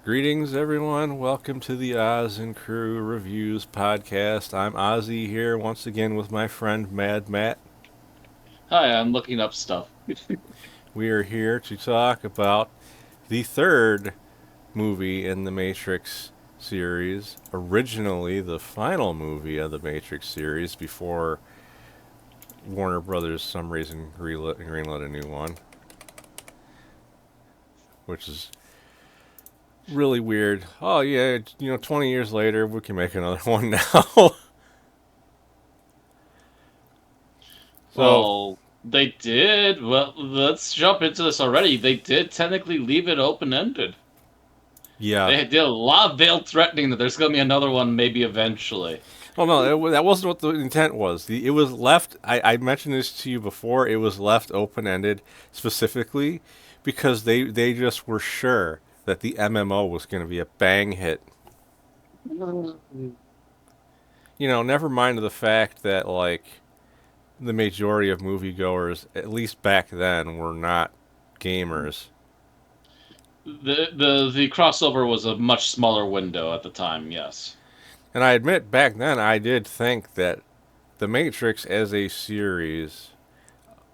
Greetings, everyone. Welcome to the Oz and Crew Reviews podcast. I'm Ozzy here once again with my friend Mad Matt. Hi, I'm looking up stuff. We are here to talk about the third movie in the Matrix series, originally the final movie of the Matrix series before Warner Brothers, some reason, greenlit a new one, which is really weird. Oh, yeah, 20 years later, we can make another one now. So, Well, they did. Well, let's jump into this already. They did technically leave it open-ended. yeah. They did a lot of veiled threatening that there's going to be another one maybe eventually. Well, no, that wasn't what the intent was. It was left. I mentioned this to you before. It was left open ended specifically because they just were sure that the MMO was going to be a bang hit. Never mind the fact that like the majority of moviegoers, at least back then, were not gamers. The crossover was a much smaller window at the time, yes. And I admit, back then, I did think that the Matrix as a series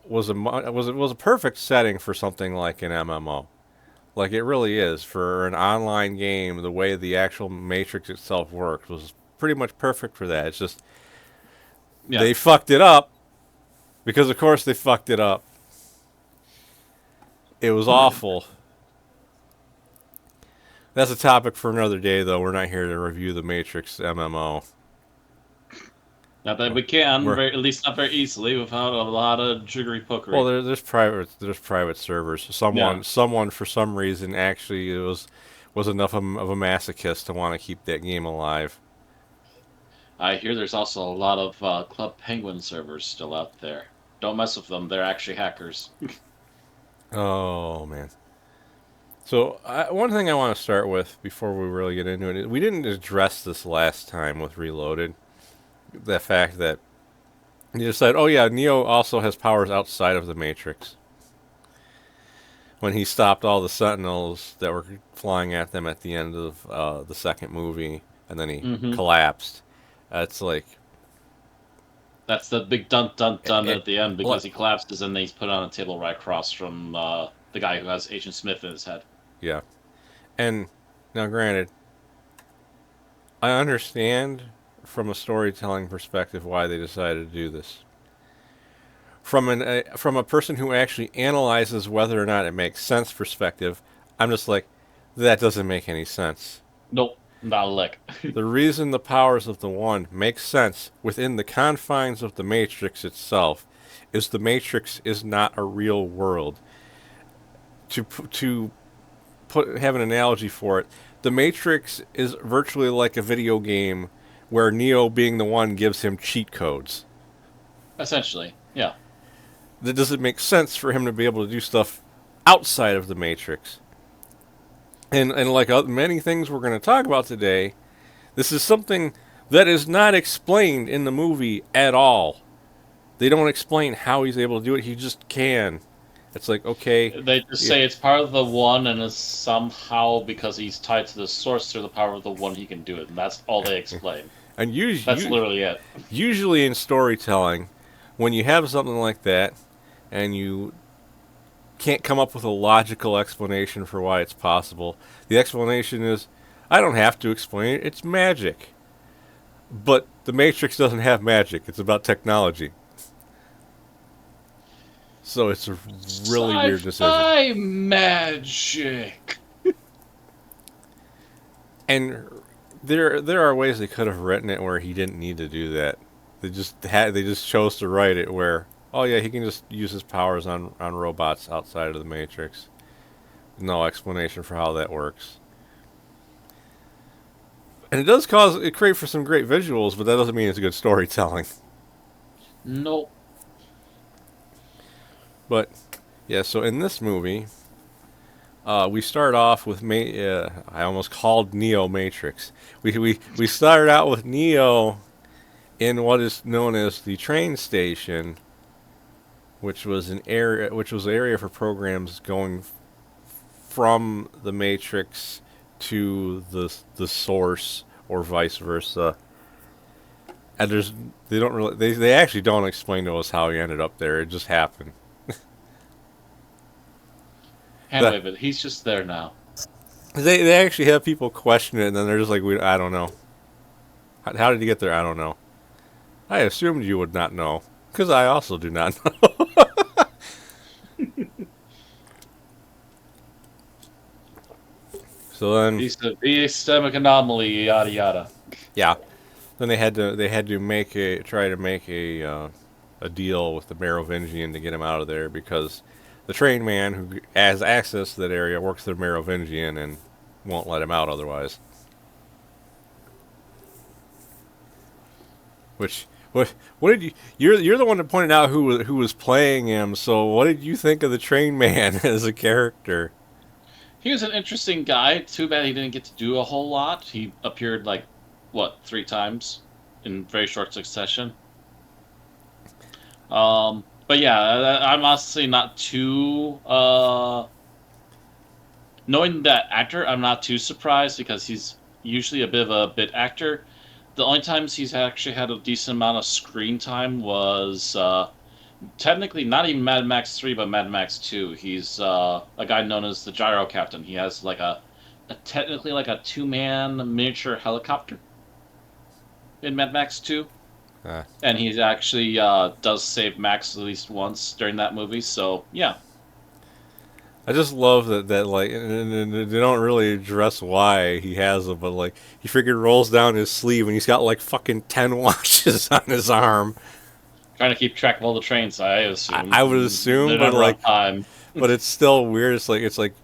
was a perfect setting for something like an MMO. Like it really is for an online game. The way the actual Matrix itself works was pretty much perfect for that. It's just Yeah. they fucked it up because, of course, they fucked it up. It was awful. That's a topic for another day, though. We're not here to review the Matrix MMO. Not that we can, We're at least not very easily, without a lot of jiggery well, pokery. there's private servers. Yeah. Someone for some reason actually was enough of a masochist to want to keep that game alive. I hear there's also a lot of Club Penguin servers still out there. Don't mess with them, they're actually hackers. Oh man. So one thing I want to start with before we really get into it is we didn't address this last time with Reloaded. The fact that you just said, "Oh yeah, Neo also has powers outside of the Matrix." When he stopped all the Sentinels that were flying at them at the end of the second movie, and then he Hmm. collapsed, it's like, That's the big dun dun dun it, at the end it, because he collapses and then he's put on a table right across from the guy who has Agent Smith in his head. yeah. And now, granted, I understand from a storytelling perspective why they decided to do this. From a person who actually analyzes whether or not it makes sense perspective, I'm just like, that doesn't make any sense. Nope, not a lick. The reason the powers of the One make sense within the confines of the Matrix itself is the Matrix is not a real world. To have an analogy for it, the Matrix is virtually like a video game where Neo, being the One, gives him cheat codes. Essentially, yeah. That doesn't make sense for him to be able to do stuff outside of the Matrix. And like many things we're going to talk about today, this is something that is not explained in the movie at all. They don't explain how he's able to do it. He just can. It's like, okay, They just yeah. say it's part of the one, and is somehow because he's tied to the source through the power of the one, he can do it, and that's all they explain. And That's literally it. usually in storytelling, when you have something like that and you can't come up with a logical explanation for why it's possible, the explanation is, I don't have to explain it. It's magic. But the Matrix doesn't have magic. It's about technology. So it's a really weird decision. Sci-fi magic. And there are ways they could have written it where he didn't need to do that. They just chose to write it where, oh yeah, he can just use his powers on robots outside of the Matrix. No explanation for how that works. And it create for some great visuals, but that doesn't mean it's good storytelling. Nope. But yeah, so in this movie, we start off with I almost called Neo Matrix. We started out with Neo in what is known as the train station, which was an area for programs going from the Matrix to the source or vice versa. And they don't really they actually don't explain to us how he ended up there. It just happened. Hand The, wave it. He's just there now. they actually have people question it, and then they're just like, I don't know. How did he get there? I don't know. I assumed you would not know, because I also do not know. So then, He's the systemic anomaly. Yada yada. yeah, then they had to try to make a deal with the Merovingian to get him out of there because the train man who has access to that area works for the Merovingian and won't let him out otherwise. Which what did you're the one that pointed out who was playing him? So what did you think of the train man as a character? He was an interesting guy. Too bad he didn't get to do a whole lot. He appeared like, what, 3 times in very short succession. But yeah, I'm honestly not too. Knowing that actor, I'm not too surprised because he's usually a bit of a bit actor. The only times he's actually had a decent amount of screen time was technically not even Mad Max 3, but Mad Max 2. He's a guy known as the Gyro Captain. He has like a technically like a 2-man miniature helicopter in Mad Max 2. Uh, And he actually does save Max at least once during that movie. So, yeah. I just love that like and they don't really address why he has them, but like he freaking rolls down his sleeve and he's got like fucking 10 watches on his arm. Trying to keep track of all the trains, I assume. I would assume, They're but never on like, time. but it's still weird. It's like,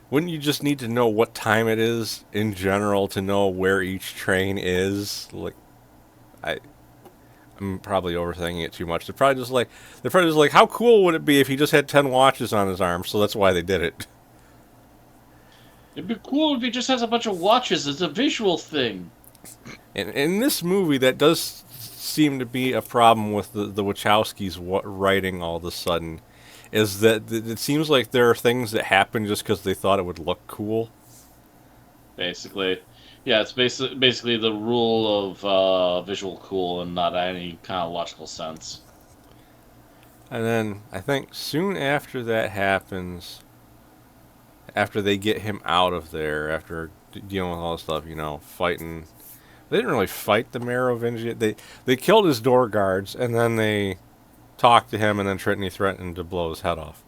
wouldn't you just need to know what time it is in general to know where each train is? Like, I I'm probably overthinking it too much. They're probably just like, how cool would it be if he just had 10 watches on his arm? So that's why they did it. It'd be cool if he just has a bunch of watches. It's a visual thing. And in this movie, that does seem to be a problem with the Wachowskis writing all of a sudden, is that it seems like there are things that happen just because they thought it would look cool. Basically. Yeah, it's basically the rule of visual cool and not any kind of logical sense. And then I think soon after that happens, after they get him out of there, after dealing with all this stuff, fighting. They didn't really fight the Merovingian. They killed his door guards, and then they talked to him, and then Trinity threatened to blow his head off.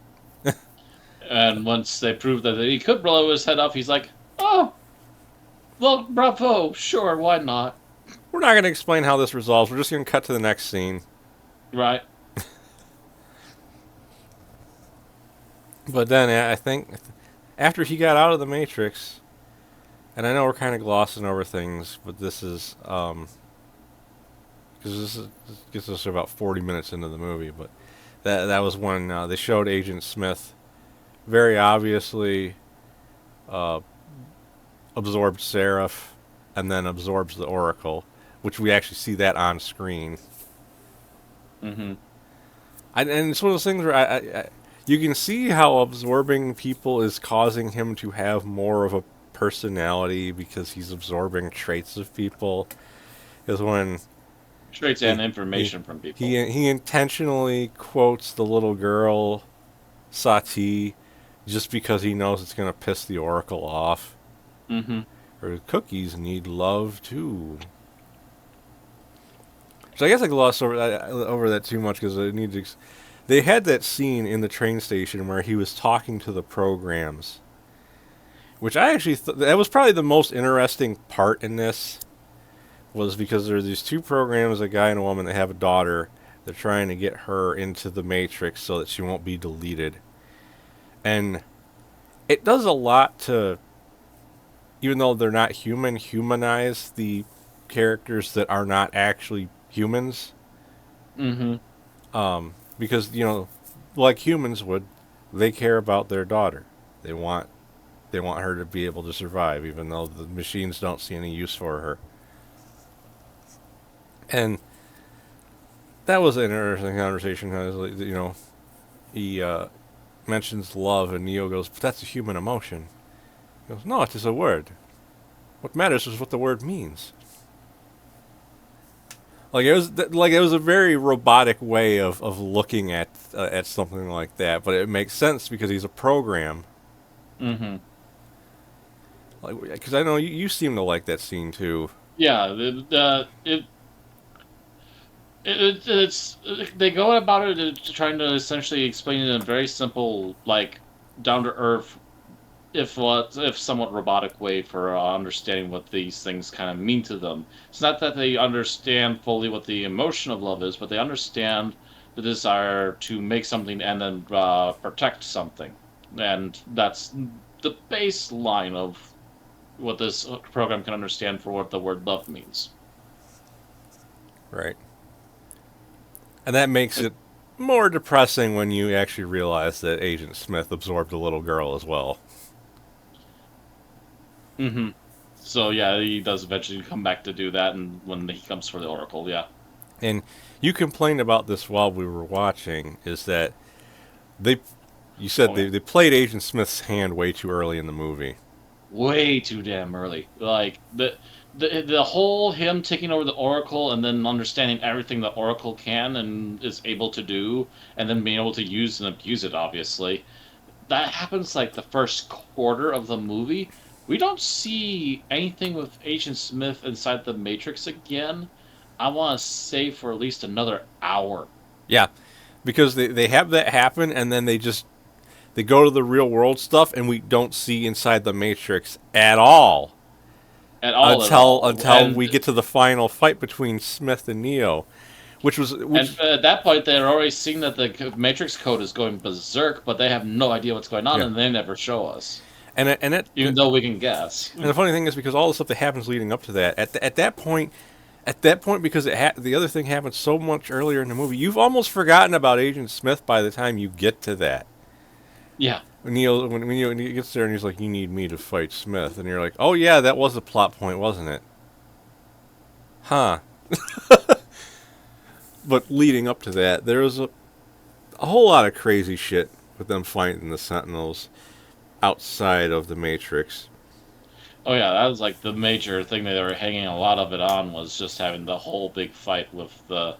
And once they proved that he could blow his head off, he's like, oh, well, bravo, sure, why not? We're not going to explain how this resolves. We're just going to cut to the next scene. Right. But then I think after he got out of the Matrix, and I know we're kind of glossing over things, but this is because this gets us about 40 minutes into the movie. But that was when they showed Agent Smith very obviously uh, absorbed Seraph, and then absorbs the Oracle, which we actually see that on screen. Mm-hmm. And it's one of those things where you can see how absorbing people is causing him to have more of a personality because he's absorbing traits of people. Because when Traits and information from people. he intentionally quotes the little girl Sati just because he knows it's going to piss the Oracle off. Mm-hmm. Her cookies need love too. So I guess I glossed over that too much because I need to. They had that scene in the train station where he was talking to the programs, which I actually that was probably the most interesting part in this. Was because there are these two programs, a guy and a woman, that have a daughter. They're trying to get her into the Matrix so that she won't be deleted. And it does a lot to, even though they're not human, humanize the characters that are not actually humans. Mm-hmm. Because, like humans would, they care about their daughter. They want her to be able to survive, even though the machines don't see any use for her. And that was an interesting conversation. He mentions love, and Neo goes, "But that's a human emotion." He goes, "No, it is a word. What matters is what the word means. Like it was a very robotic way of looking at something like that, but it makes sense because he's a program. Mm-hmm. Like, because I know you seem to like that scene too. Yeah, it's they go about it trying to essentially explain it in a very simple, like down to earth, if somewhat robotic way for understanding what these things kind of mean to them. It's not that they understand fully what the emotion of love is, but they understand the desire to make something and then protect something, and that's the baseline of what this program can understand for what the word love means. Right. And that makes it more depressing when you actually realize that Agent Smith absorbed a little girl as well. Hmm. So yeah, he does eventually come back to do that, and when he comes for the Oracle, yeah, And you complained about this while we were watching, is that they you said oh yeah, they played Agent Smith's hand way too early in the movie. way too damn early. Like the whole him taking over the Oracle and then understanding everything the Oracle can and is able to do, and then being able to use and abuse it. Obviously, that happens like the first quarter of the movie. We don't see anything with Agent Smith inside the Matrix again. I want to say for at least another hour. Yeah, because they have that happen and then they go to the real world stuff and we don't see inside the Matrix at all At all, at all. until we get to the final fight between Smith and Neo, which And at that point, they're already seeing that the Matrix code is going berserk, but they have no idea what's going on, yeah. and they never show us, And even though we can guess. the funny thing is because all the stuff that happens leading up to that at that point because the other thing happened so much earlier in the movie, you've almost forgotten about Agent Smith by the time you get to that. Yeah, When he gets there and he's like, "You need me to fight Smith," and you're like, "Oh yeah, that was a plot point, wasn't it?" Huh? But leading up to that, there was a whole lot of crazy shit with them fighting the Sentinels outside of the Matrix. oh yeah, that was like the major thing they were hanging a lot of it on was just having the whole big fight with the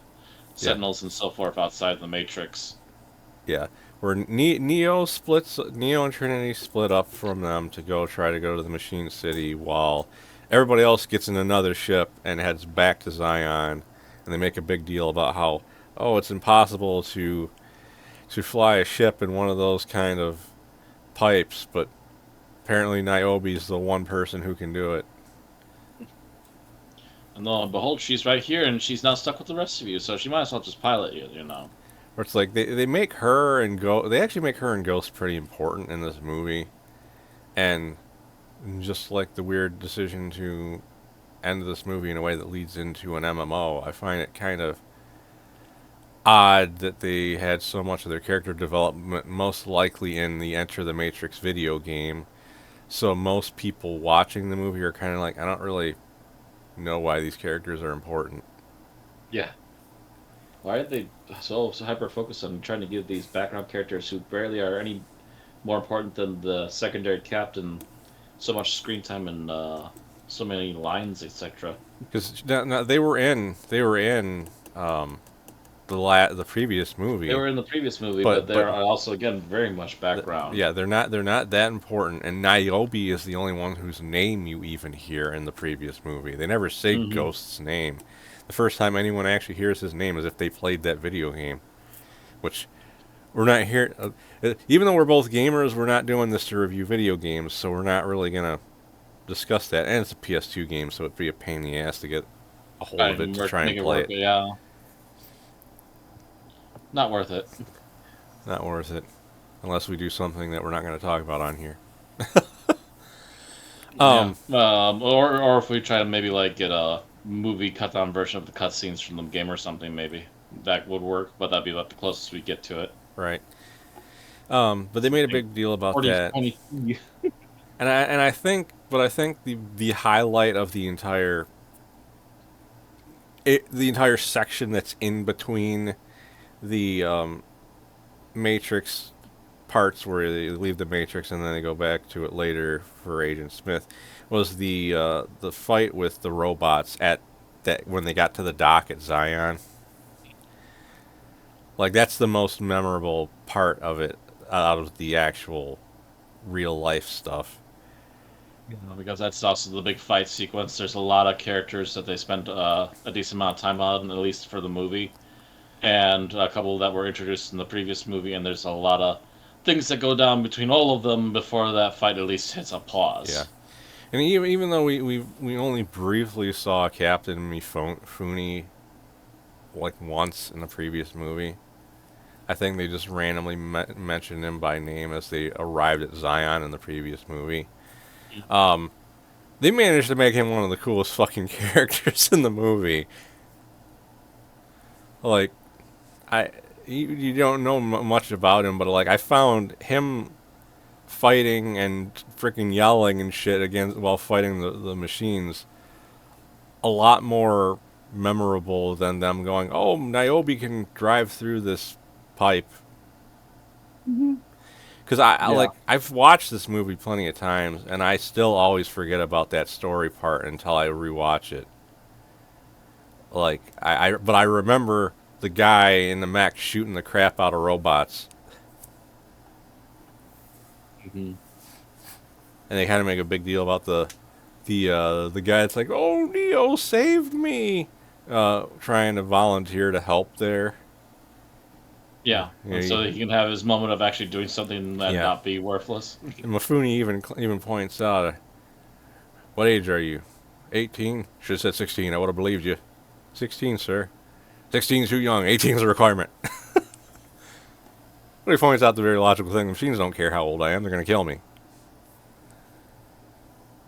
Yeah, Sentinels and so forth outside the Matrix. yeah. Where Neo and Trinity split up from them to go try to go to the Machine City, while everybody else gets in another ship and heads back to Zion, and they make a big deal about how, oh, it's impossible to fly a ship in one of those kind of pipes, but apparently Niobe's the one person who can do it. And lo and behold, she's right here, and she's not stuck with the rest of you, so she might as well just pilot you, you know. Where it's like they make her and they actually make her and Ghost pretty important in this movie, and just like the weird decision to end this movie in a way that leads into an MMO, I find it kind of odd that they had so much of their character development most likely in the Enter the Matrix video game. So most people watching the movie are kind of like, I don't really know why these characters are important. Yeah. Why are they so hyper focused on trying to give these background characters who barely are any more important than the secondary captain so much screen time and so many lines, etc. Because they were in the previous They movie, were in the previous movie, but but they're also again very much background. yeah, they're not that important. And Niobe is the only one whose name you even hear in the previous movie. They never say Hmm. Ghost's name. The first time anyone actually hears his name is if they played that video game, which we're not here. Even though we're both gamers, we're not doing this to review video games, so we're not really gonna discuss that. And it's a PS2 game, so it'd be a pain in the ass to get a hold of it And to try make and it play work. it. Yeah, not worth it. Not worth it, unless we do something that we're not going to talk about on here. Yeah. Um, Or if we try to maybe like get a movie cut down version of the cutscenes from the game or something, maybe that would work. But that'd be like the closest we get to it. right. But they made a big deal about that, 4020. but I think the highlight of the entire section that's in between the Matrix parts where they leave the Matrix and then they go back to it later for Agent Smith was the fight with the robots at that when they got to the dock at Zion. Like that's the most memorable part of it out of the actual real life stuff. Because that's also the big fight sequence. There's a lot of characters that they spent a decent amount of time on, at least for the movie, and a couple that were introduced in the previous movie. And there's a lot of things that go down between all of them before that fight at least hits a Yeah, pause. and even though we only briefly saw Captain Mifune like once in the previous movie, I think they just randomly mentioned him by name as they arrived at Zion in the previous movie. Um, they managed to make him one of the coolest fucking characters in the movie. Like, I you don't know much about him, but like I found him fighting and freaking yelling and shit against while fighting the machines a lot more memorable than them going, "Oh, Niobe can drive through this pipe." Because I Yeah. like I've watched this movie plenty of times, and I still always forget about that story part until I rewatch it. Like but I remember the guy in the mech shooting the crap out of robots, hmm and they kind of make a big deal about the guy that's like, "Oh, Neo saved me," trying to volunteer to help there. Yeah, Yeah, and so he can have his moment of actually doing something and yeah. not be worthless. And Mifune even points out, "What age are you? 18? Should have said 16. I would have believed you. 16, sir. 16's too young. 18's a requirement." But he points out the very logical thing: the machines don't care how old I am; they're going to kill me.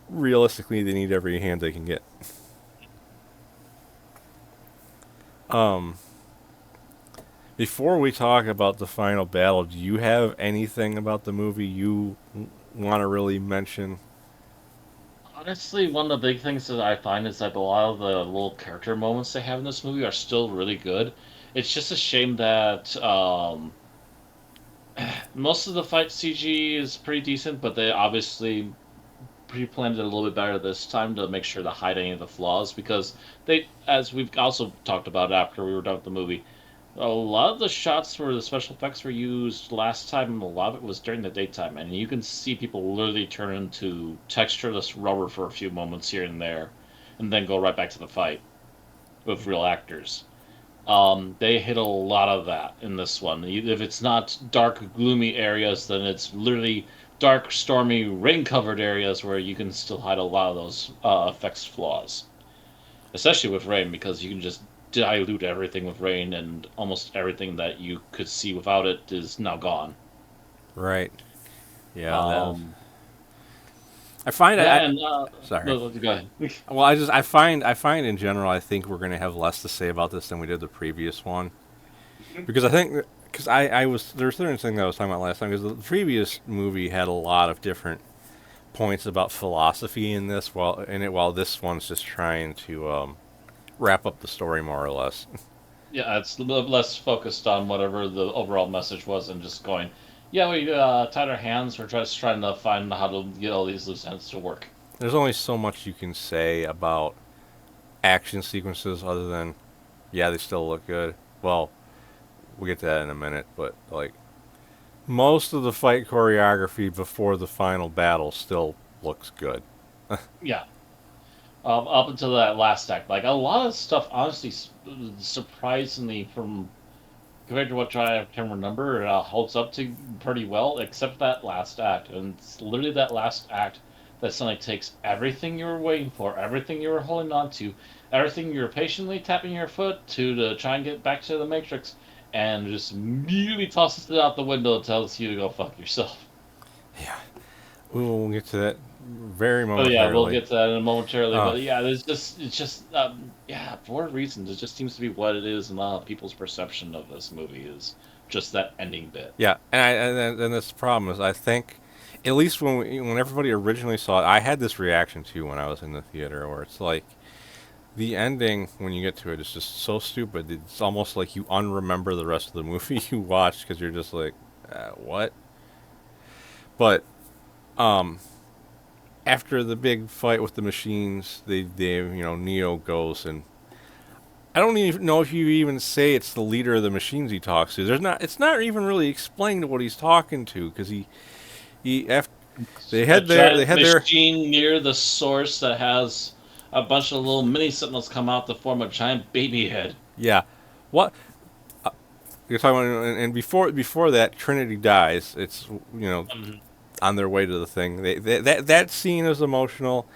Realistically, they need every hand they can get. Um, Before we talk about the final battle, do you have anything about the movie you want to really mention? Honestly, one of the big things that I find is that a lot of the little character moments they have in this movie are still really good. It's just a shame that most of the fight CG is pretty decent, but they obviously pre-planned it a little bit better this time to make sure to hide any of the flaws because they, as we've also talked about after we were done with the movie, a lot of the shots where the special effects were used last time, a lot of it was during the daytime, and you can see people literally turn into textureless rubber for a few moments here and there, and then go right back to the fight with real actors. They hit a lot of that in this one. If it's not dark, gloomy areas, then it's literally dark, stormy, rain-covered areas where you can still hide a lot of those effects flaws. Especially with rain, because you can just dilute everything with rain, and almost everything that you could see without it is now gone. Right. Yeah. Um, I find yeah, I and sorry. no, go ahead. Well, I find in general, I think we're gonna have less to say about this than we did the previous one because I think because I was there's certain thing that I was talking about last time because the previous movie had a lot of different points about philosophy in this while this one's just trying to wrap up the story more or less. Yeah, it's a little less focused on whatever the overall message was and just going, yeah, we tied our hands. We're just trying to find how to get all these loose ends to work. There's only so much you can say about action sequences other than yeah they still look good. Well, we'll get to that in a minute, but like most of the fight choreography before the final battle still looks good. Yeah, up until that last act, like a lot of stuff, honestly, surprisingly from compared to what I can remember, holds up to pretty well, except that last act. And it's literally that last act that suddenly takes everything you were waiting for, everything you were holding on to, everything you were patiently tapping your foot to try and get back to the Matrix, and just immediately tosses it out the window and tells you to go fuck yourself. Yeah, we'll get to that very Oh yeah, we'll momentarily. get to that in a momentarily. Uh, But yeah, there's just it's just yeah, for reasons it just seems to be what it is, and a lot of people's perception of this movie is just that ending bit. yeah, and this problem is I think at least when everybody originally saw it, I had this reaction too when I was in the theater where it's like the ending when you get to it is just so stupid. It's almost like you unremember the rest of the movie you watched because you're just like, what? But um, after the big fight with the machines, Neo goes, and I don't even know if you even say it's the leader of the machines he talks to. It's not even really explained what he's talking to, because he after A they giant had their machine near the source that has a bunch of little mini sentinels come out to form a giant baby head. yeah. What you're talking about, and before that, Trinity dies. It's Um, on their way to the thing. That scene is emotional.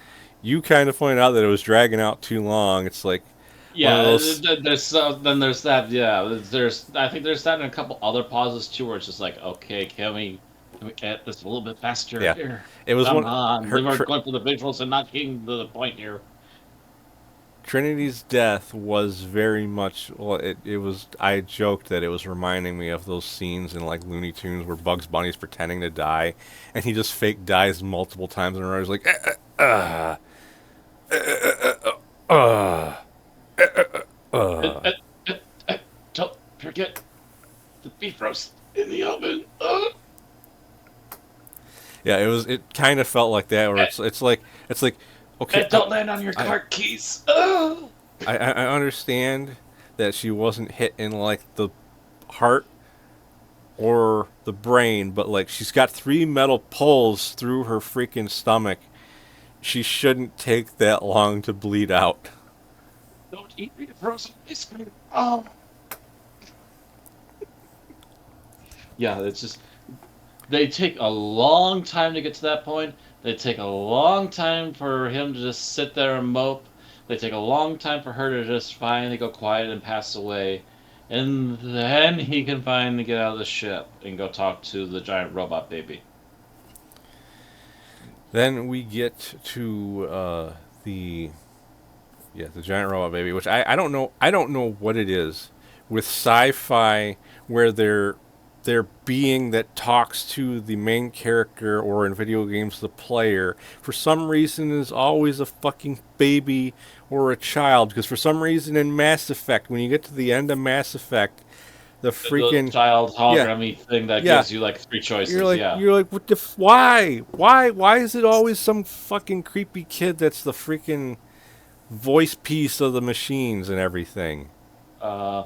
You kind of pointed out that it was dragging out too long. It's like one of yeah, those. then there's that. Yeah, there's I think there's that and a couple other pauses too, where it's just like, okay, can we get this a little bit faster Yeah, here? it was Come one. on, Her we were going for the visuals and not getting to the point here. Trinity's death was very much. Well, it was. I joked that it was reminding me of those scenes in like Looney Tunes where Bugs Bunny's pretending to die, and he just fake dies multiple times in a row. He's like, uh, Uh, uh. uh, uh, don't forget the beef roast in the oven. Yeah, it was. It kind of felt like that, where it's like okay, And don't land on your I, car keys. I understand that she wasn't hit in like the heart or the brain, but like she's got three metal poles through her freaking stomach. She shouldn't take that long to bleed out. Don't eat me frozen ice cream. Oh. Yeah, it's just they take a long time to get to that point. They take a long time for him to just sit there and mope. They take a long time for her to just finally go quiet and pass away. And then he can finally get out of the ship and go talk to the giant robot baby. Then we get to the the giant robot baby, which I don't know what it is with sci-fi where they're being that talks to the main character, or in video games the player, for some reason is always a fucking baby or a child. Because for some reason in Mass Effect, when you get to the end of Mass Effect, the The freaking child yeah hologrammy thing that yeah gives you like three you're choices. like Yeah. you're like what the why is it always some fucking creepy kid that's the freaking voice piece of the machines and everything? Uh,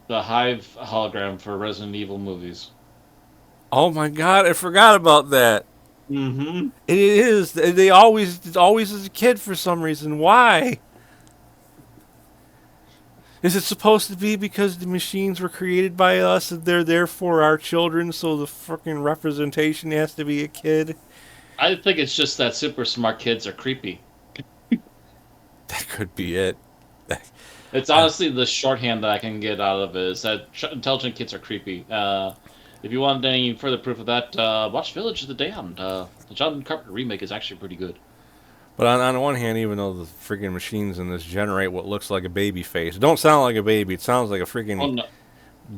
the Hive hologram for Resident Evil movies. Oh my god, I forgot about that. Mm-hmm. It is. They always, it's always as a kid for some reason. Why? Is it supposed to be because the machines were created by us and they're there for our children, so the fucking representation has to be a kid? I think it's just that super smart kids are creepy. That could be it. It's Uh, honestly the shorthand that I can get out of it is that intelligent kids are creepy. If you want any further proof of that, watch Village of the Damned. The John Carpenter remake is actually pretty good. but on the one hand, even though the freaking machines in this generate what looks like a baby face, it don't sound like a baby. It sounds like a Oh freaking no,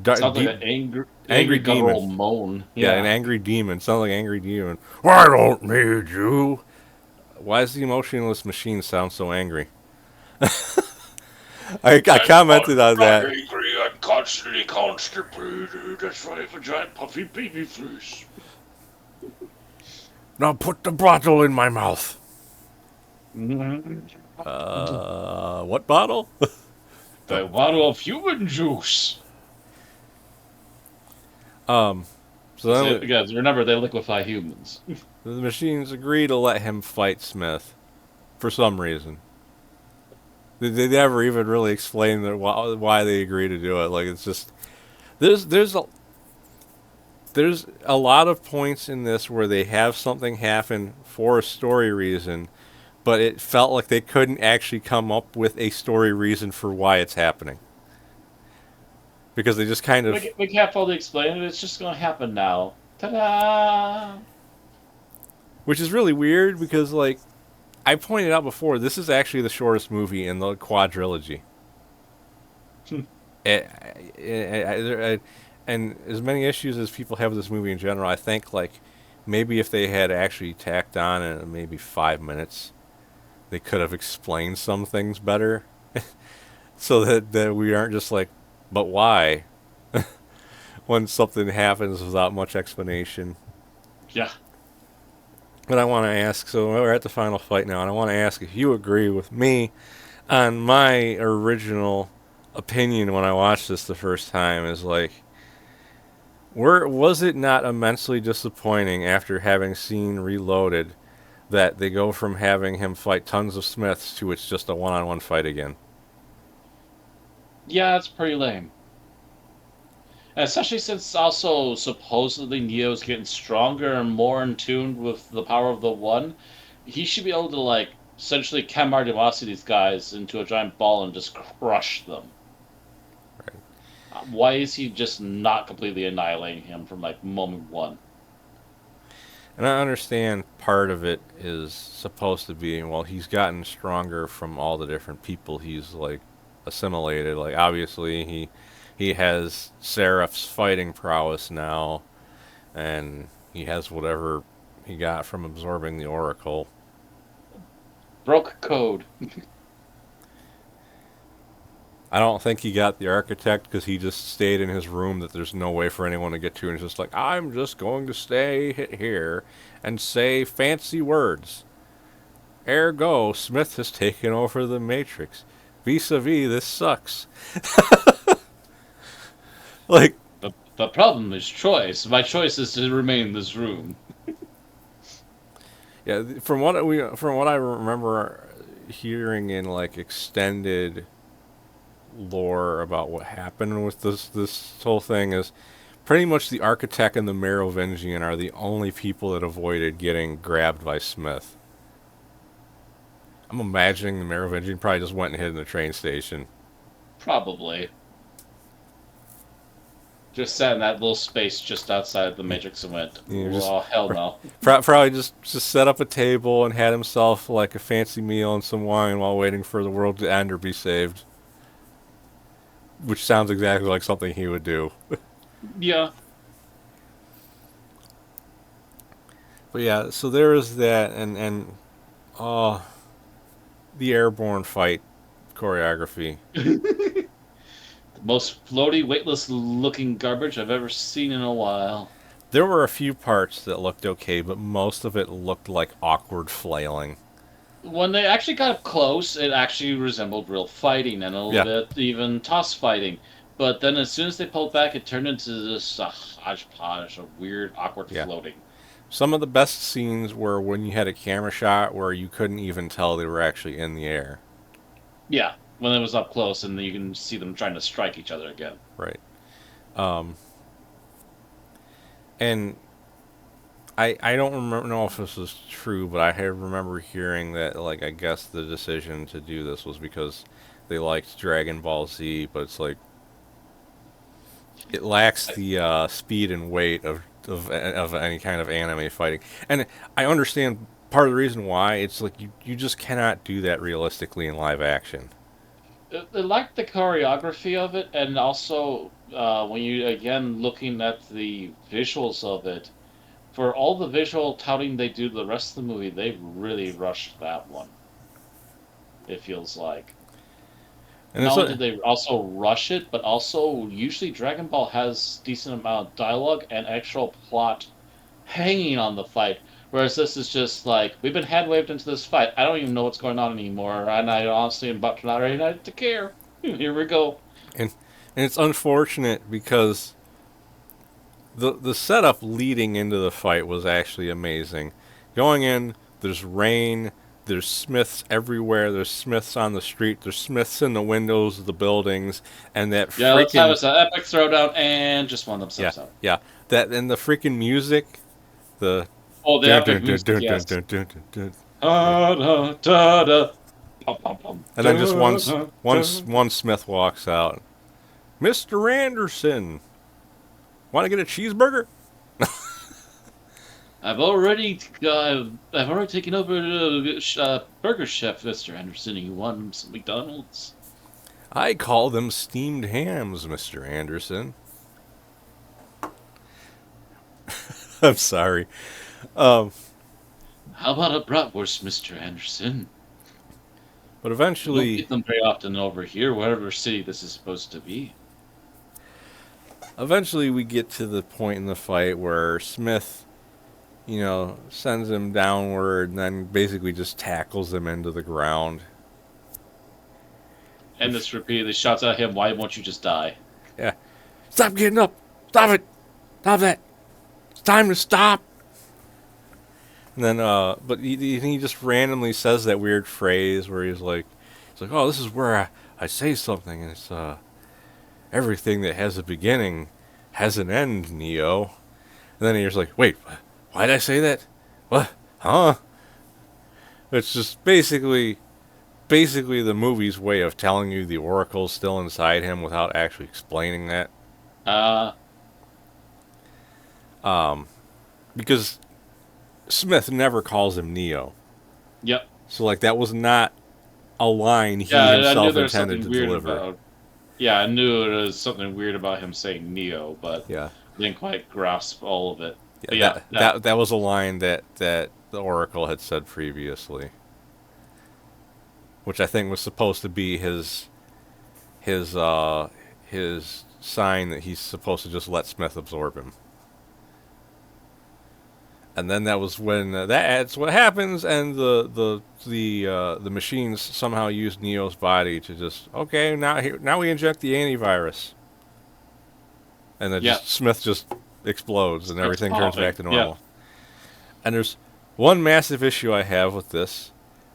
da- sounds like deep, an angry angry demon. guttural moan. Yeah, an Yeah. angry demon. Sounds like an angry demon. I don't need you. Why does the emotionless machine sound so angry? I commented on that. Angry and constantly constipated. That's why I have a giant puffy baby face. Now put the bottle in my mouth. The What bottle? bottle of human juice. um, so So, then guys, remember they liquefy humans. the machines agree to let him fight Smith for some reason. They never even really explain why they agree to do it. Like it's just there's there's a there's a lot of points in this where they have something happen for a story reason, but it felt like they couldn't actually come up with a story reason for why it's happening. Because they just kind of, We can't fully explain it. It's just going to happen now. Ta-da! which is really weird because like I pointed out before, this is actually the shortest movie in the quadrilogy. Eh, and as many issues as people have with this movie in general, I think like maybe if they had actually tacked on maybe 5 minutes, they could have explained some things better, so that we aren't just like, but why? When something happens without much explanation. Yeah. But I want to ask, so we're at the final fight now, and I want to ask if you agree with me on my original opinion when I watched this the first time. Is like, was it not immensely disappointing after having seen Reloaded that they go from having him fight tons of Smiths to it's just a one-on-one fight again? Yeah, it's pretty lame. And especially since also supposedly Neo's getting stronger and more in tune with the power of the One, he should be able to like essentially Kamar Dewasi these guys into a giant ball and just crush them. Right. Why is he just not completely annihilating him from like moment one? And I understand part of it is supposed to be, well, he's gotten stronger from all the different people he's like assimilated. Like obviously he has Seraph's fighting prowess now, and he has whatever he got from absorbing the Oracle. Broke code. I don't think he got the Architect because he just stayed in his room that there's no way for anyone to get to, and he's just like, I'm just going to stay here and say fancy words. Ergo, Smith has taken over the Matrix. Vis-a-vis, this sucks. Like, The problem is choice. My choice is to remain in this room. yeah, from what I remember hearing in like extended lore about what happened with this whole thing is pretty much the Architect and the Merovingian are the only people that avoided getting grabbed by Smith. I'm imagining the Merovingian probably just went and hid in the train station. Probably. Just sat in that little space just outside the Matrix and went, You know, just oh, hell no. probably just set up a table and had himself like a fancy meal and some wine while waiting for the world to end or be saved. Which sounds exactly like something he would do. Yeah. But yeah, so there is that, and uh, the airborne fight choreography. The most floaty, weightless looking garbage I've ever seen in a while. There were a few parts that looked okay, but most of it looked like awkward flailing. When they actually got up close, it actually resembled real fighting and a little Yeah, bit even toss fighting. But then as soon as they pulled back, it turned into this hodgepodge of weird, awkward yeah. floating. Some of the best scenes were when you had a camera shot where you couldn't even tell they were actually in the air. Yeah, when it was up close and you can see them trying to strike each other again. Right. Um, and I don't remember know if this is true, but I have remember hearing that like I guess the decision to do this was because they liked Dragon Ball Z, but it's like it lacks the speed and weight of any kind of anime fighting. And I understand part of the reason why it's like you just cannot do that realistically in live action. I like the choreography of it, and also when you again looking at the visuals of it, for all the visual touting they do the rest of the movie, they really rushed that one. It feels like. And it's Not only did they also rush it, but also usually Dragon Ball has decent amount of dialogue and actual plot hanging on the fight. Whereas this is just like we've been hand waved into this fight. I don't even know what's going on anymore, and I honestly am about to not ready to care. Here we go. and and it's unfortunate because the setup leading into the fight was actually amazing. Going in, there's rain, there's Smiths everywhere, there's Smiths on the street, there's Smiths in the windows of the buildings, and that Yeah, let's have freaking us an epic throwdown and just one yeah, themselves out. yeah, that and the freaking music, the Oh, the dun epic dun dun music, dun dun yes. dun dun dun, dun. Da da da da. Pum, pum, pum. And then just Da, da, da. one Smith walks out. Mr. Anderson, want to get a cheeseburger? I've already taken over Burger Chef, Mr. Anderson. You want some McDonald's? I call them steamed hams, Mr. Anderson. I'm sorry. Um, How about a bratwurst, Mr. Anderson? but We don't eventually, get them very often over here, whatever city this is supposed to be. eventually we get to the point in the fight where Smith sends him downward and then basically just tackles him into the ground. And this repeatedly shouts at him, "Why won't you just die?" Yeah. Stop getting up! Stop it! Stop that! It's time to stop! And then, but he just randomly says that weird phrase where he's like, oh, this is where I say something, and it's, everything that has a beginning has an end, Neo. And then he's like, wait, why did I say that? What? Huh? It's just basically the movie's way of telling you the Oracle's still inside him without actually explaining that. Uh, Because Smith never calls him Neo. yep. So, like, that was not a line he Yeah, I knew himself there was intended something to weird deliver. about. Yeah, I knew there was something weird about him saying Neo, but Yeah. didn't quite grasp all of it. But Yeah, yeah, that was a line that the Oracle had said previously, which I think was supposed to be his sign that he's supposed to just let Smith absorb him. And then that was when that's what happens, and the machines somehow use Neo's body to just okay now we inject the antivirus, and then yeah. just Smith just explodes and Starts everything turns popping. back to Yeah. normal. And there's one massive issue I have with this.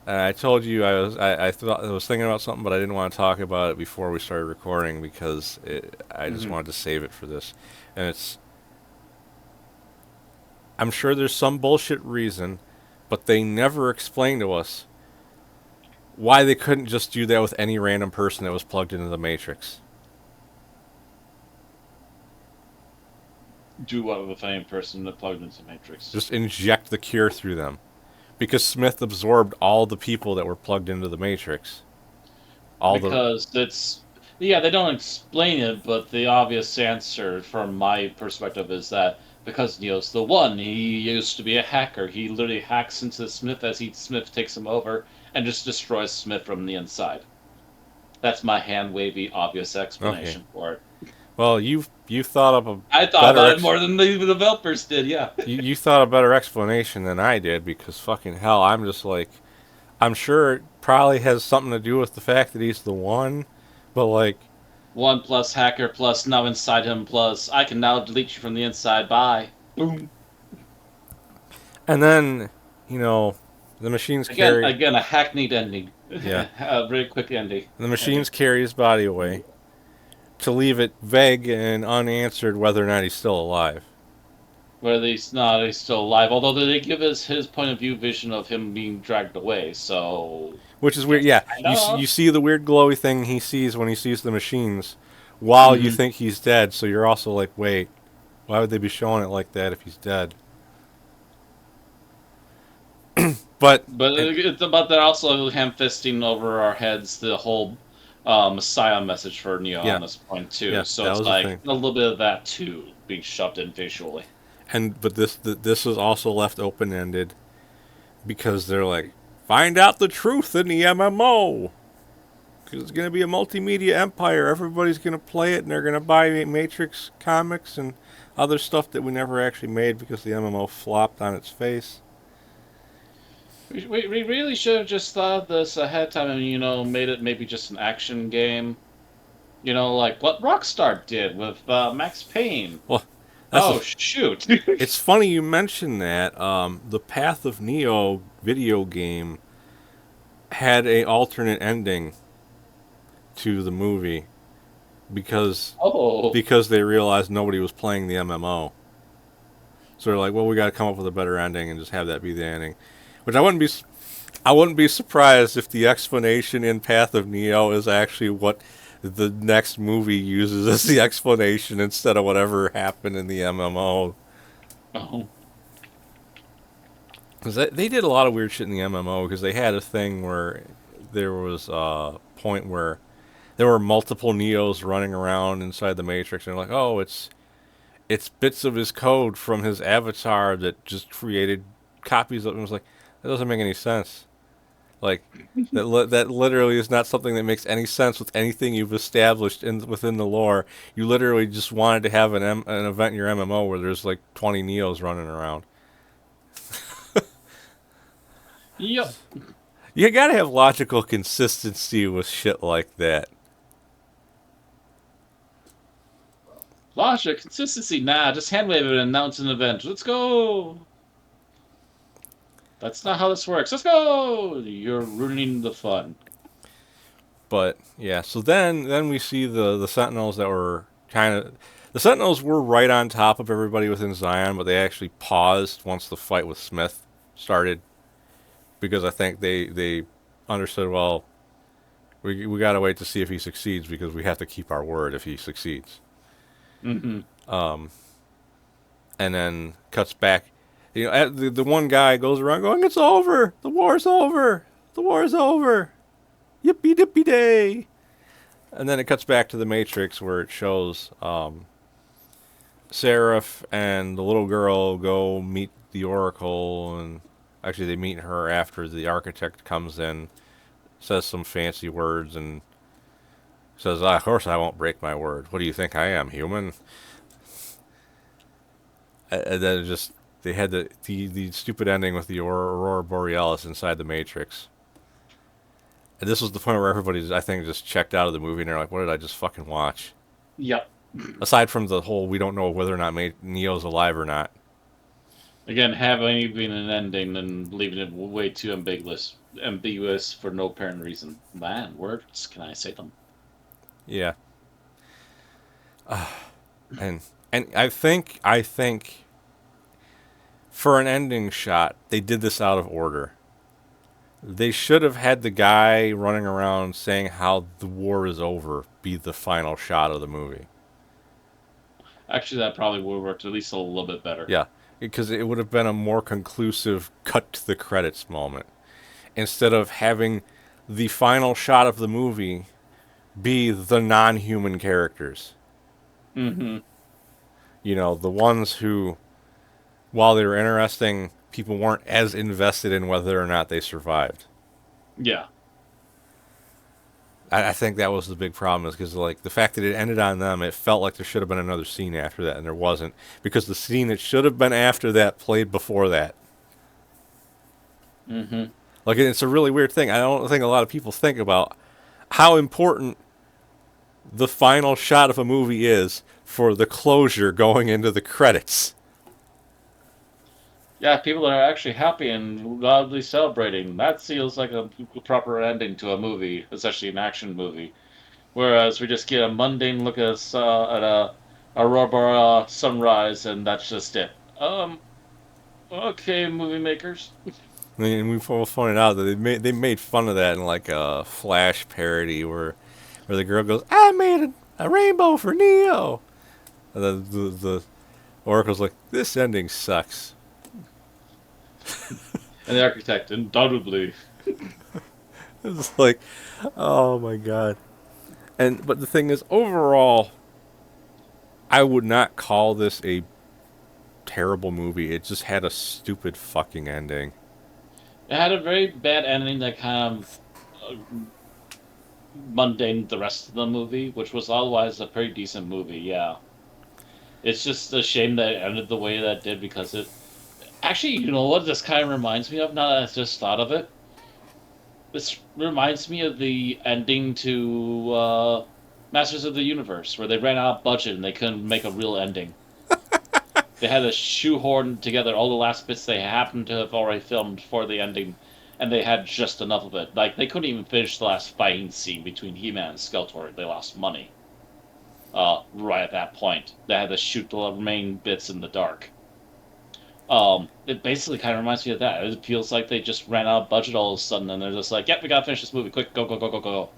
And I told you I thought I was thinking about something, but I didn't want to talk about it before we started recording because I just Mhm. wanted to save it for this. And I'm sure there's some bullshit reason, but they never explained to us why they couldn't just do that with any random person that was plugged into the Matrix. Do what with any person that plugged into Matrix. Just inject the cure through them. Because Smith absorbed all the people that were plugged into the Matrix. All the Because it's yeah, they don't explain it, but the obvious answer from my perspective is that because Neo's the one, he used to be a hacker. He literally hacks into Smith as Smith takes him over and just destroys Smith from the inside. That's my hand wavy obvious okay. explanation for it. Well, you thought up a I thought better about it more than the developers did. Yeah. you thought a better explanation than I did because fucking hell, I'm just like I'm sure it probably has something to do with the fact that he's the one, but like One plus hacker plus now inside him plus I can now delete you from the inside. Bye. Boom. and then you know the machines carry Again, a hackneyed ending. yeah A very quick ending. the machines carry his body away to leave it vague and unanswered whether or not he's still alive. Where he's not, he's still alive. Although they give us his point of view vision of him being dragged away. So Which is weird. Yeah, I know. you see the weird glowy thing he sees when he sees the machines, while you Mm-hmm. think he's dead. So you're also like, wait, why would they be showing it like that if he's dead? But But and, it's about that also ham fisting over our heads the whole Messiah message for Neo yeah, on this point too. yeah, So that it's was the like thing. a little bit of that too being shoved in visually. And but this was also left open ended because they're like, find out the truth in the MMO. Because it's going to be a multimedia empire. Everybody's going to play it, and they're going to buy Matrix comics and other stuff that we never actually made because the MMO flopped on its face. We really should have just thought of this ahead of time and made it maybe just an action game. Like what Rockstar did with Max Payne. Well, that's Oh the shoot! it's funny you mentioned that. The Path of Neo video game had a alternate ending to the movie because Oh, they realized nobody was playing the MMO. So they're like, well, we got to come up with a better ending and just have that be the ending. Which I wouldn't be surprised if the explanation in Path of Neo is actually what the next movie uses as the explanation instead of whatever happened in the MMO. oh, Because they did a lot of weird shit in the MMO because they had a thing where there was a point where there were multiple Neos running around inside the Matrix and they're like, oh, it's bits of his code from his avatar that just created copies of it. And it was like, that doesn't make any sense. Like, that literally is not something that makes any sense with anything you've established within the lore. You literally just wanted to have an event in your MMO where there's like 20 Neos running around. Yep. You gotta have logical consistency with shit like that. Logic, consistency, nah, just hand wave it and announce an event. Let's go! That's not how this works. Let's go! You're ruining the fun. But yeah, so then we see the Sentinels that were kind of the Sentinels were right on top of everybody within Zion, but they actually paused once the fight with Smith started because I think they understood, well, we got to wait to see if he succeeds because we have to keep our word if he succeeds. Mm-hmm. And then cuts back. You know, the one guy goes around going, "It's over. The war's over. The war's over. Yippee dippee day." And then it cuts back to the Matrix where it shows Seraph and the little girl go meet the Oracle, and actually they meet her after the architect comes in, says some fancy words, and says, "Of course I won't break my word. What do you think I am, human?" And then it just they had the stupid ending with the Aurora Borealis inside the Matrix. And this was the point where everybody, I think, just checked out of the movie and they're like, "What did I just fucking watch?" Yep. Aside from the whole, we don't know whether or not Neo's alive or not. Again, having even an ending and leaving it way too ambiguous for no apparent reason. Man, words, can I say them? Yeah, and I think for an ending shot, they did this out of order. They should have had the guy running around saying how the war is over be the final shot of the movie. Actually, that probably would have worked at least a little bit better. Yeah, because it would have been a more conclusive cut to the credits moment instead of having the final shot of the movie be the non-human characters. Mm-hmm. You know, the ones who, while they were interesting, people weren't as invested in whether or not they survived. Yeah. I think that was the big problem, is because like the fact that it ended on them, it felt like there should have been another scene after that, and there wasn't, because the scene that should have been after that played before that. Mm-hmm. Like, it's a really weird thing. I don't think a lot of people think about how important the final shot of a movie is for the closure going into the credits. Yeah, people are actually happy and loudly celebrating. That feels like a proper ending to a movie, especially an action movie. Whereas we just get a mundane look at a aurora sunrise, and that's just it. Okay, movie makers. I mean, we both pointed out that they made fun of that in like a Flash parody where the girl goes, "I made a rainbow for Neo," and then the Oracle's like, "This ending sucks." And the architect, undoubtedly. It's like, oh my god. And but the thing is, overall, I would not call this a terrible movie. It just had a stupid fucking ending. It had a very bad ending that kind of mundane the rest of the movie, which was otherwise a pretty decent movie. Yeah, it's just a shame that it ended the way that it did because it. Actually, you know what this kind of reminds me of? Now that I just thought of it, this reminds me of the ending to Masters of the Universe, where they ran out of budget and they couldn't make a real ending. They had to shoehorn together all the last bits they happened to have already filmed for the ending, and they had just enough of it. Like, they couldn't even finish the last fighting scene between He-Man and Skeletor. They lost money. Right at that point. They had to shoot the remaining bits in the dark. It basically kind of reminds me of that. It feels like they just ran out of budget all of a sudden, and they're just like, "Yep, we gotta finish this movie. Quick, go, go, go, go, go."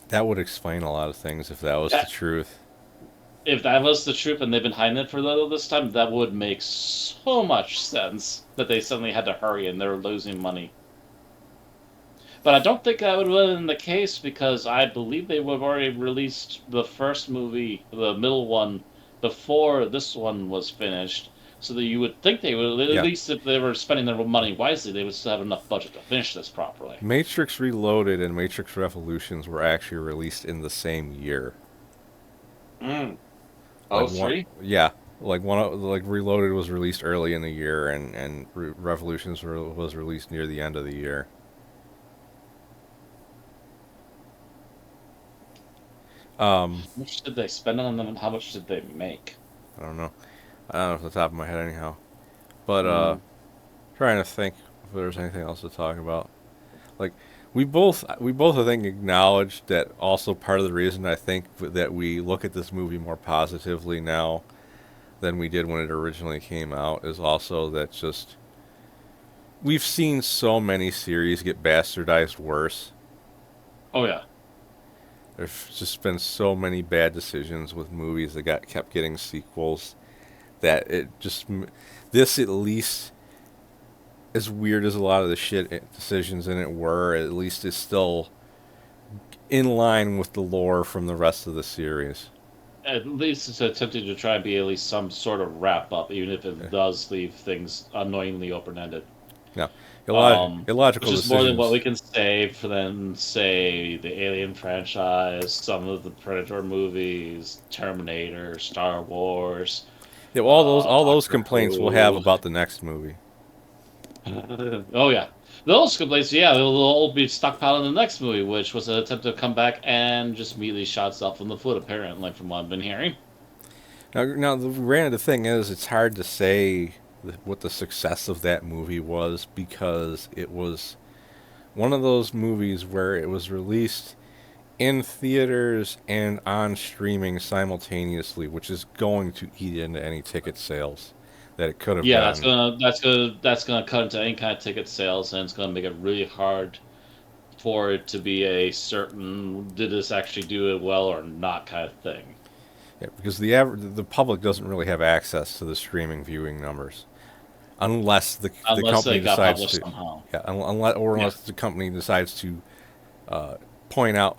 That would explain a lot of things if that was the That, truth. if that was the truth, and they've been hiding it for all this time, that would make so much sense that they suddenly had to hurry and they're losing money. But I don't think that would have been the case because I believe they would have already released the first movie, the middle one, before this one was finished. So that you would think they would, at Yeah. least if they were spending their money wisely, they would still have enough budget to finish this properly. Matrix Reloaded and Matrix Revolutions were actually released in the same year. Mm. Like Oh, one, three? yeah. like Reloaded was released early in the year, and Revolutions was released near the end of the year. Um, How much did they spend on them, and how much did they make? I don't know. I don't know off the top of my head anyhow. But Mm. trying to think if there's anything else to talk about. Like we both I think acknowledged that also part of the reason I think that we look at this movie more positively now than we did when it originally came out is also that just we've seen so many series get bastardized worse. Oh yeah. There's just been so many bad decisions with movies that got kept getting sequels that it just this at least as weird as a lot of the shit decisions in it were, at least is still in line with the lore from the rest of the series. At least it's attempting to try and be at least some sort of wrap up, even if it does leave things annoyingly open ended. Now, Which illogical is more than what we decisions. can say for them, say, the Alien franchise, some of the Predator movies, Terminator, Star Wars, Yeah, all those Doctor complaints we'll have Who. about the next movie. Oh yeah, those complaints. Yeah, they'll all be stockpiled in the next movie, which was an attempt to come back and just immediately shot itself in the foot. Apparently, from what I've been hearing. Now, the thing is, it's hard to say what the success of that movie was because it was one of those movies where it was released in theaters and on streaming simultaneously, which is going to eat into any ticket sales that it could have Yeah, that's gotten. gonna that's gonna that's gonna cut into any kind of ticket sales, and it's gonna make it really hard for it to be a certain did this actually do it well or not kind of thing. Yeah, because the public doesn't really have access to the streaming viewing numbers unless the Unless company they got decides published to, somehow. yeah, Yeah. unless the company decides to point out,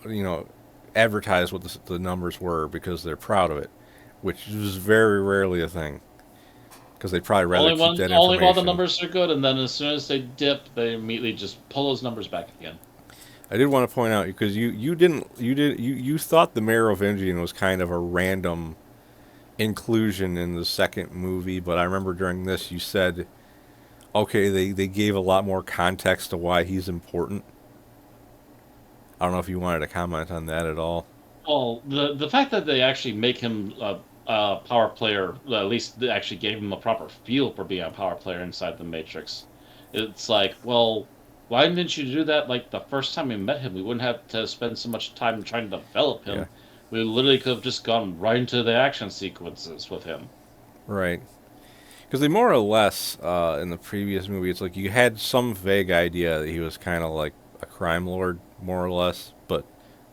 advertise what the numbers were because they're proud of it, which is very rarely a thing because they'd probably rather keep that Only while the information. numbers are good, and then as soon as they dip, they immediately just pull those numbers back again. I did want to point out because you thought the Merovingian was kind of a random inclusion in the second movie, but I remember during this you said, okay, they gave a lot more context to why he's important. I don't know if you wanted to comment on that at all. Well, the fact that they actually make him a power player, at least they actually gave him a proper feel for being a power player inside the Matrix. It's like, well, why didn't you do that like the first time we met him? We wouldn't have to spend so much time trying to develop Yeah, him. We literally could have just gone right into the action sequences with him. right. Because they more or less in the previous movie, it's like you had some vague idea that he was kind of like a crime lord, more or less, but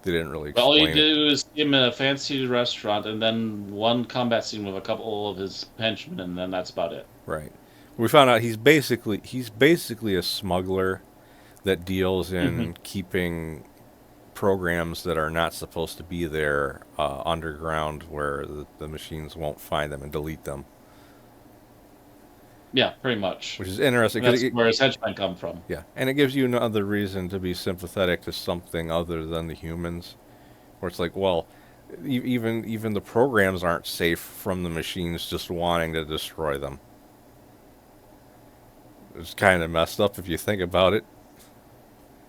they didn't really But all you explain it. do is see him in a fancy restaurant, and then one combat scene with a couple of his henchmen, and then that's about it. Right. We found out he's basically a smuggler that deals Hmm. in keeping programs that are not supposed to be there underground where the machines won't find them and delete them, Yeah, pretty much. which is interesting And because that's where his henchmen come from. yeah, and it gives you another reason to be sympathetic to something other than the humans, where it's like, well, even the programs aren't safe from the machines just wanting to destroy them. It's kind of messed up if you think about it.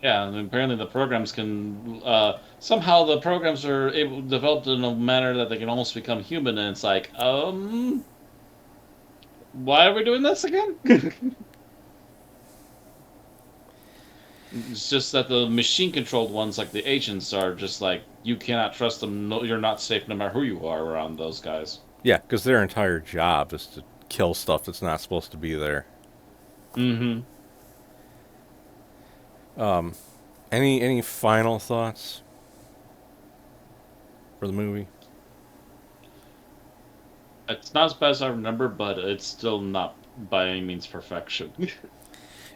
Yeah, and apparently the programs can somehow the programs are able developed in a manner that they can almost become human, and it's like, why are we doing this again? It's just that the machine controlled ones, like the agents, are just like you cannot trust them. No, you're not safe no matter who you are around those guys. Yeah, because their entire job is to kill stuff that's not supposed to be there. Hmm. Any final thoughts for the movie? It's not as bad as I remember, but it's still not by any means perfection.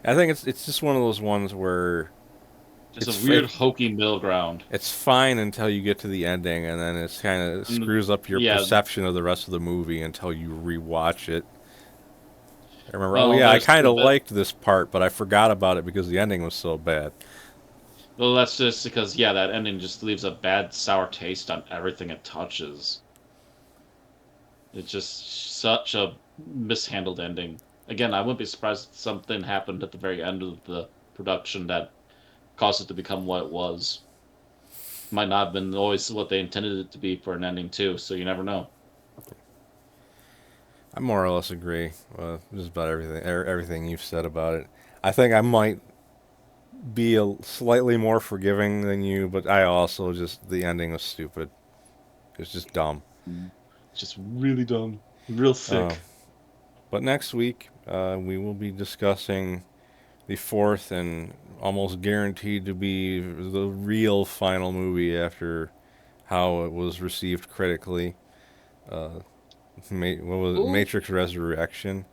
I think it's just one of those ones where Just a it's weird it, hokey middle ground. it's fine until you get to the ending, and then it's kind of Mm. screws up your Yeah, perception of the rest of the movie until you rewatch it. I remember, oh well, yeah, I there's kind a of bit. liked this part, but I forgot about it because the ending was so bad. Well, that's just because yeah, that ending just leaves a bad sour taste on everything it touches. It's just such a mishandled ending. Again, I wouldn't be surprised if something happened at the very end of the production that caused it to become what it was. Might not have been always what they intended it to be for an ending too, so you never know. I more or less agree with just about everything you've said about it. I think I might be slightly more forgiving than you, but I also just the ending was stupid. It's just dumb. Just really dumb. Real Uh, thick. but next week we will be discussing the fourth and almost guaranteed to be the real final movie after how it was received critically. Uh, what was it? Ooh. Matrix Resurrection.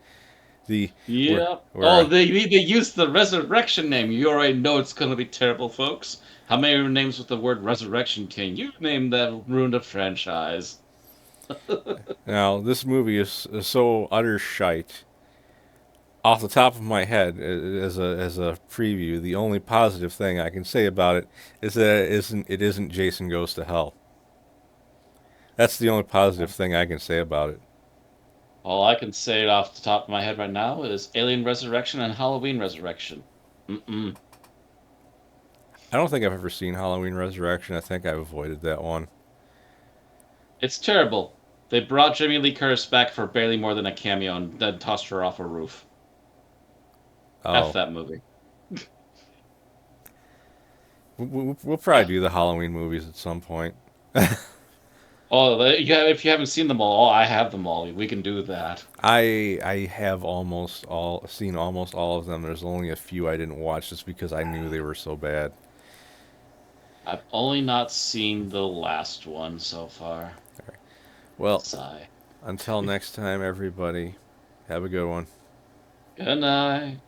The where Yep. Oh, where they used the resurrection name. You already know it's gonna be terrible, folks. How many names with the word resurrection can you name that ruined a franchise? now this movie is so utter shite. Off the top of my head, as a preview, the only positive thing I can say about it is that it isn't Jason Goes to Hell. That's the only positive thing I can say about it. All I can say off the top of my head right now is Alien Resurrection and Halloween Resurrection. Mm-mm. I don't think I've ever seen Halloween Resurrection. I think I've avoided that one. It's terrible. They brought Jamie Lee Curtis back for barely more than a cameo and then tossed her off a roof. F Oh, that movie. we'll probably do the Halloween movies at some point. Oh, if you haven't seen them all, I have them all. We can do that. I have almost all of them. There's only a few I didn't watch just because I knew they were so bad. I've only not seen the last one so far. Well, Sigh. until next time, everybody, have a good one. Good night.